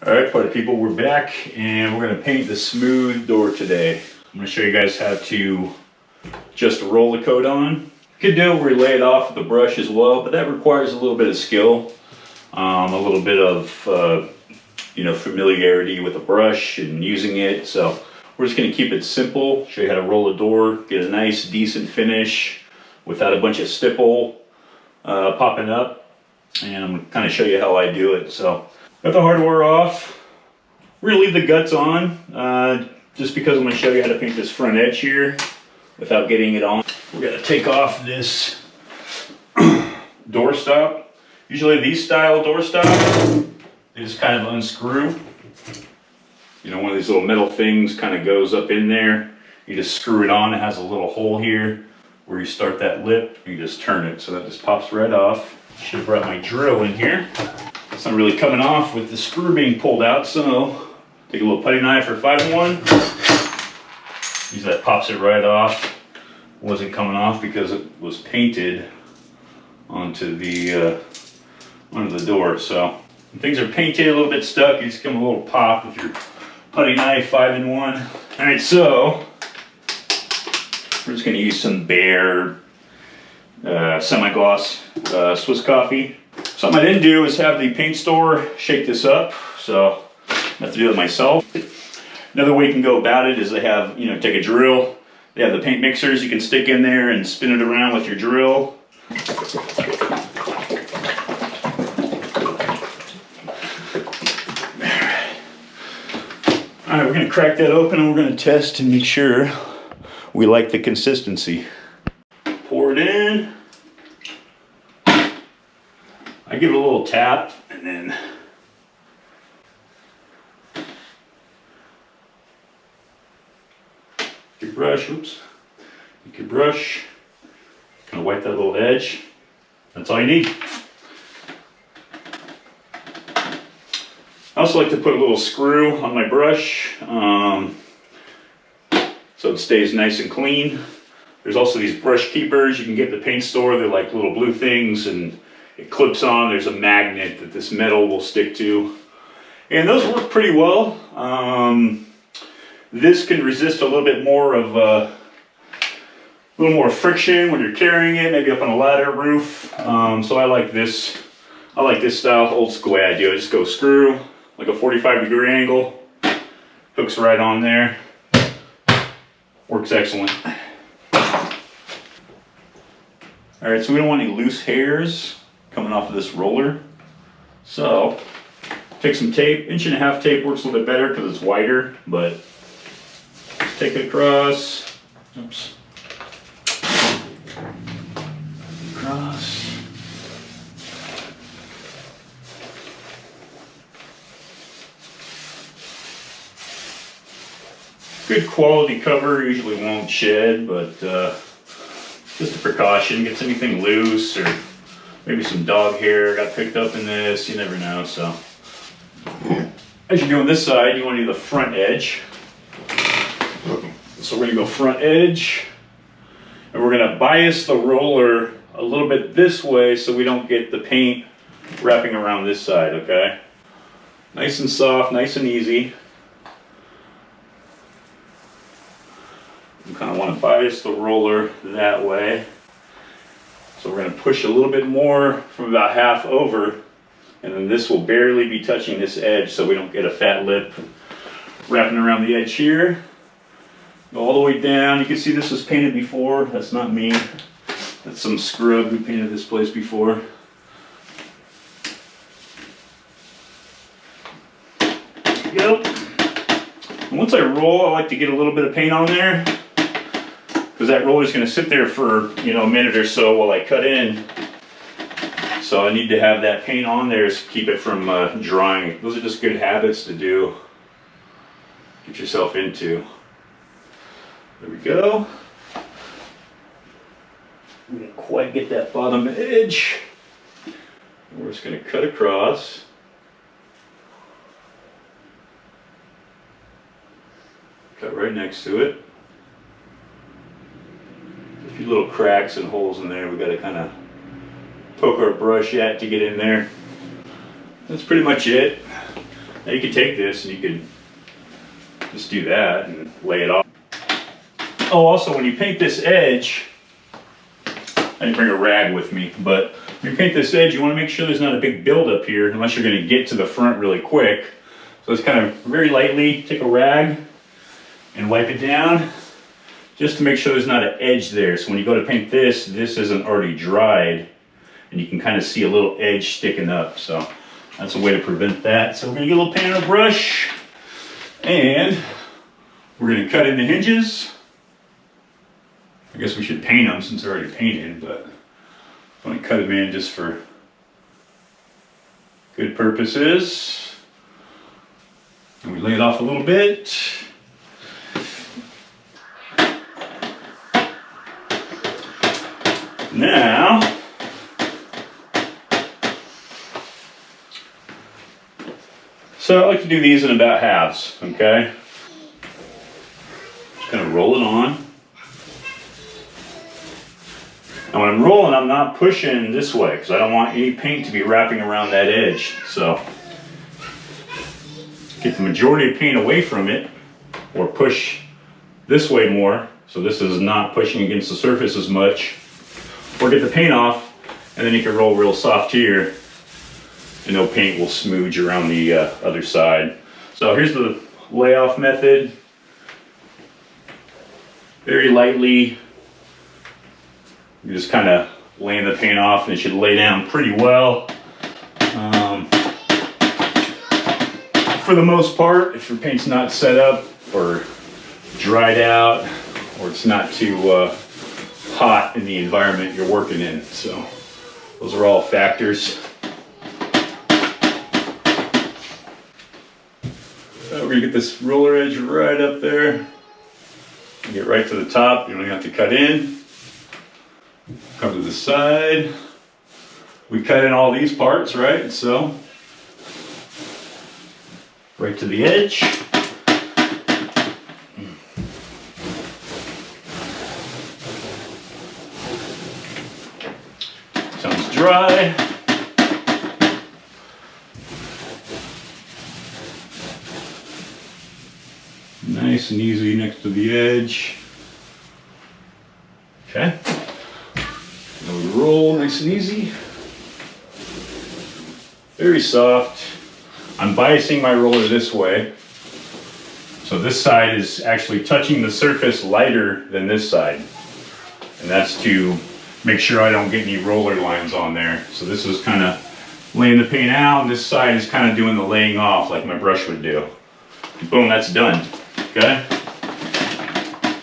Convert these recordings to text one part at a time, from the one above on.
Alright, party people, we're back and we're going to paint the smooth door today. I'm going to show you guys how to just roll the coat on. You could do it where you lay it off with the brush as well, but that requires a little bit of skill, a little bit of familiarity with the brush and using it. So we're just going to keep it simple, show you how to roll the door, get a nice decent finish without a bunch of stipple popping up, and I'm going to kind of show you how I do it. So got the hardware off. We're going to leave the guts on just because I'm going to show you how to paint this front edge here without getting it on. We're going to take off this door stop. Usually these style door stops, they just kind of unscrew. You know, one of these little metal things kind of goes up in there. You just screw it on. It has a little hole here where you start that lip. You just turn it so that just pops right off. Should have brought my drill in here. It's not really coming off with the screw being pulled out, so take a little putty knife or 5-in-1. Use that, pops it right off. Wasn't coming off because it was painted onto the door. So when things are painted, a little bit stuck, you just give them a little pop with your putty knife, 5-in-1. All right, so we're just going to use some Behr semi-gloss Swiss coffee. Something I didn't do is have the paint store shake this up, so I have to do it myself. Another way you can go about it is they have, take a drill. They have the paint mixers you can stick in there and spin it around with your drill. Alright, we're going to crack that open and we're going to test to make sure we like the consistency. Pour it in. I give it a little tap and then your brush, oops, take your brush, kind of wipe that little edge. That's all you need. I also like to put a little screw on my brush so it stays nice and clean. There's also these brush keepers you can get at the paint store. They're like little blue things and it clips on. There's a magnet that this metal will stick to. And those work pretty well. This can resist a little bit more of a little more friction when you're carrying it, maybe up on a ladder roof. So I like this. I like this style, old school way I do it. Just go screw, like a 45-degree angle. Hooks right on there. Works excellent. All right, so we don't want any loose hairs coming off of this roller. So take some tape. 1.5-inch tape works a little bit better because it's wider, but take it across. Oops. Across. Good quality cover, usually won't shed, but just a precaution. Gets anything loose or maybe some dog hair got picked up in this, you never know. So as you're doing this side, you want to do the front edge. So we're going to go front edge, and we're going to bias the roller a little bit this way so we don't get the paint wrapping around this side, okay? Nice and soft, nice and easy. You kind of want to bias the roller that way. So we're going to push a little bit more from about half over, and then this will barely be touching this edge so we don't get a fat lip wrapping around the edge here. Go all the way down. You can see this was painted before. That's not me. That's some scrub who painted this place before. There we go. And once I roll, I like to get a little bit of paint on there, because that roller is going to sit there for a minute or so while I cut in. So I need to have that paint on there to keep it from drying. Those are just good habits to do. Get yourself into. There we go. We didn't quite get that bottom edge. We're just going to cut across. Cut right next to it. A few little cracks and holes in there we got to kind of poke our brush at to get in there. That's pretty much it. Now you can take this and you can just do that and lay it off. Oh, also when you paint this edge, I didn't bring a rag with me, but when you paint this edge, you want to make sure there's not a big buildup here unless you're going to get to the front really quick. So it's kind of very lightly, take a rag and wipe it down just to make sure there's not an edge there. So when you go to paint this, this isn't already dried and you can kind of see a little edge sticking up. So that's a way to prevent that. So we're going to get a little paint on a brush and we're going to cut in the hinges. I guess we should paint them since they're already painted, but I'm going to cut them in just for good purposes. And we lay it off a little bit. Now, so I like to do these in about halves, okay? Just kind of roll it on. And when I'm rolling, I'm not pushing this way because I don't want any paint to be wrapping around that edge. So get the majority of paint away from it or push this way more so this is not pushing against the surface as much. Or get the paint off and then you can roll real soft here and no paint will smooge around the other side. So here's the layoff method. Very lightly. You're just kind of laying the paint off and it should lay down pretty well. For the most part, if your paint's not set up or dried out or it's not too hot in the environment you're working in. So those are all factors. We're gonna get this roller edge right up there. Get right to the top. You don't even have to cut in. Come to the side. We cut in all these parts, right? So, right to the edge. Sounds dry. Nice and easy next to the edge. Okay. Now we roll nice and easy. Very soft. I'm biasing my roller this way. So this side is actually touching the surface lighter than this side. And that's to make sure I don't get any roller lines on there. So this is kind of laying the paint out, and this side is kind of doing the laying off like my brush would do. Boom, that's done. Okay?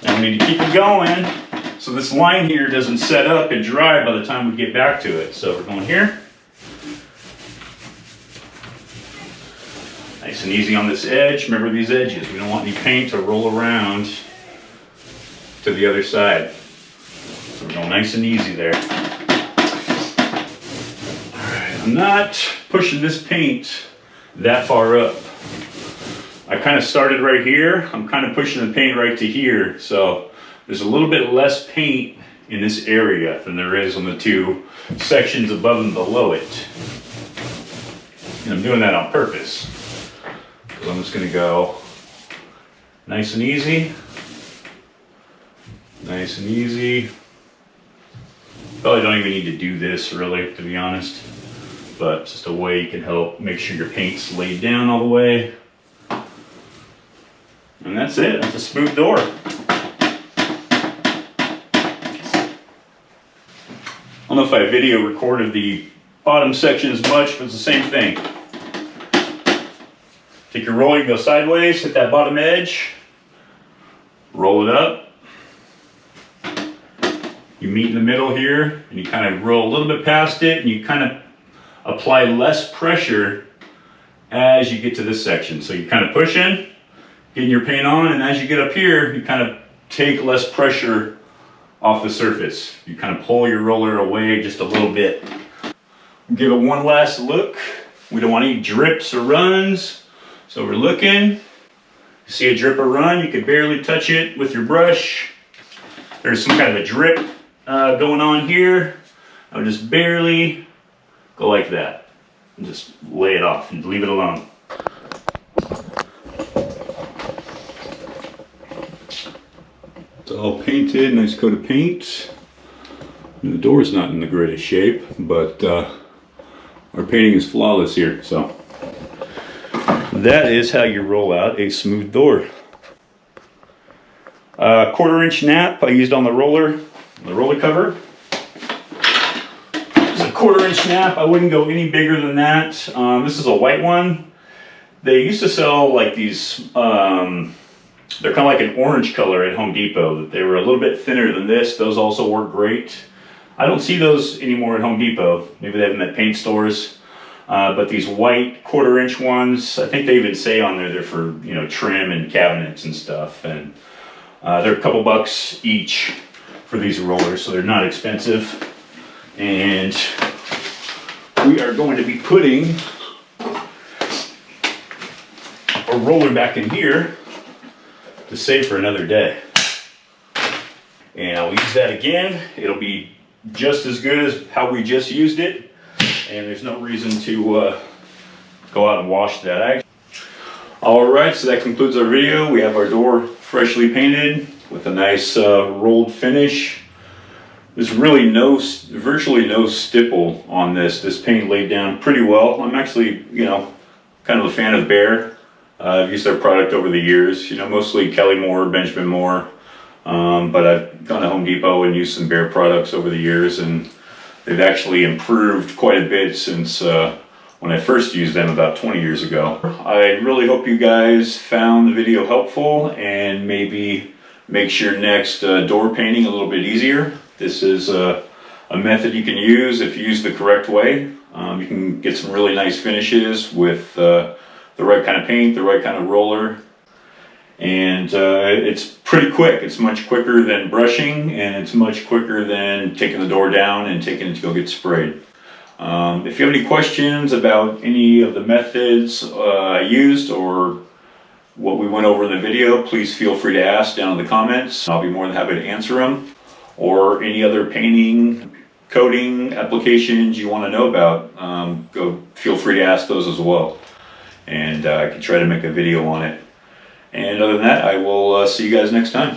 Now we need to keep it going so this line here doesn't set up and dry by the time we get back to it. So we're going here. Nice and easy on this edge. Remember these edges. We don't want any paint to roll around to the other side. So we're going nice and easy there. Alright, I'm not pushing this paint that far up. I kind of started right here. I'm kind of pushing the paint right to here. So there's a little bit less paint in this area than there is on the two sections above and below it. And I'm doing that on purpose. So I'm just going to go nice and easy. Nice and easy. Probably don't even need to do this really, to be honest. But it's just a way you can help make sure your paint's laid down all the way. And that's it. That's a smooth door. I don't know if I video recorded the bottom section as much, but it's the same thing. Take your roller, you go sideways, hit that bottom edge, roll it up. You meet in the middle here, and you kind of roll a little bit past it, and you kind of apply less pressure as you get to this section. So you kind of push in, getting your paint on, and as you get up here, you kind of take less pressure off the surface. You kind of pull your roller away just a little bit. Give it one last look. We don't want any drips or runs. So we're looking. You see a drip or run, you can barely touch it with your brush. There's some kind of a drip going on here. I would just barely go like that and just lay it off and leave it alone. all painted, nice coat of paint. The door's not in the greatest shape, but our painting is flawless here. So that is how you roll out a smooth door. 1/4 inch nap I used on the roller cover. It's a 1/4 inch nap. I wouldn't go any bigger than that. This is a white one. They used to sell like these, they're kind of like an orange color at Home Depot. They were a little bit thinner than this. Those also work great. I don't see those anymore at Home Depot. Maybe they have them at paint stores. But these white 1/4 inch ones, I think they even say on there they're for, you know, trim and cabinets and stuff. And they're a couple bucks each for these rollers, so they're not expensive. And we are going to be putting a roller back in here to save for another day. And I'll use that again. It'll be just as good as how we just used it. And there's no reason to go out and wash that. Alright, so that concludes our video. We have our door freshly painted with a nice rolled finish. There's really virtually no stipple on this. This paint laid down pretty well. I'm actually, you know, kind of a fan of Behr. I've used their product over the years, you know, mostly Kelly Moore, Benjamin Moore, but I've gone to Home Depot and used some Behr products over the years, and they've actually improved quite a bit since when I first used them about 20 years ago. I really hope you guys found the video helpful and maybe makes your next door painting a little bit easier. This is a method you can use if you use the correct way. You can get some really nice finishes with the right kind of paint, the right kind of roller, and it's pretty quick. It's much quicker than brushing, and it's much quicker than taking the door down and taking it to go get sprayed. If you have any questions about any of the methods I used or what we went over in the video, please feel free to ask down in the comments. I'll be more than happy to answer them, or any other painting, coating applications you want to know about. Feel free to ask those as well, and I can try to make a video on it. And other than that, I will see you guys next time.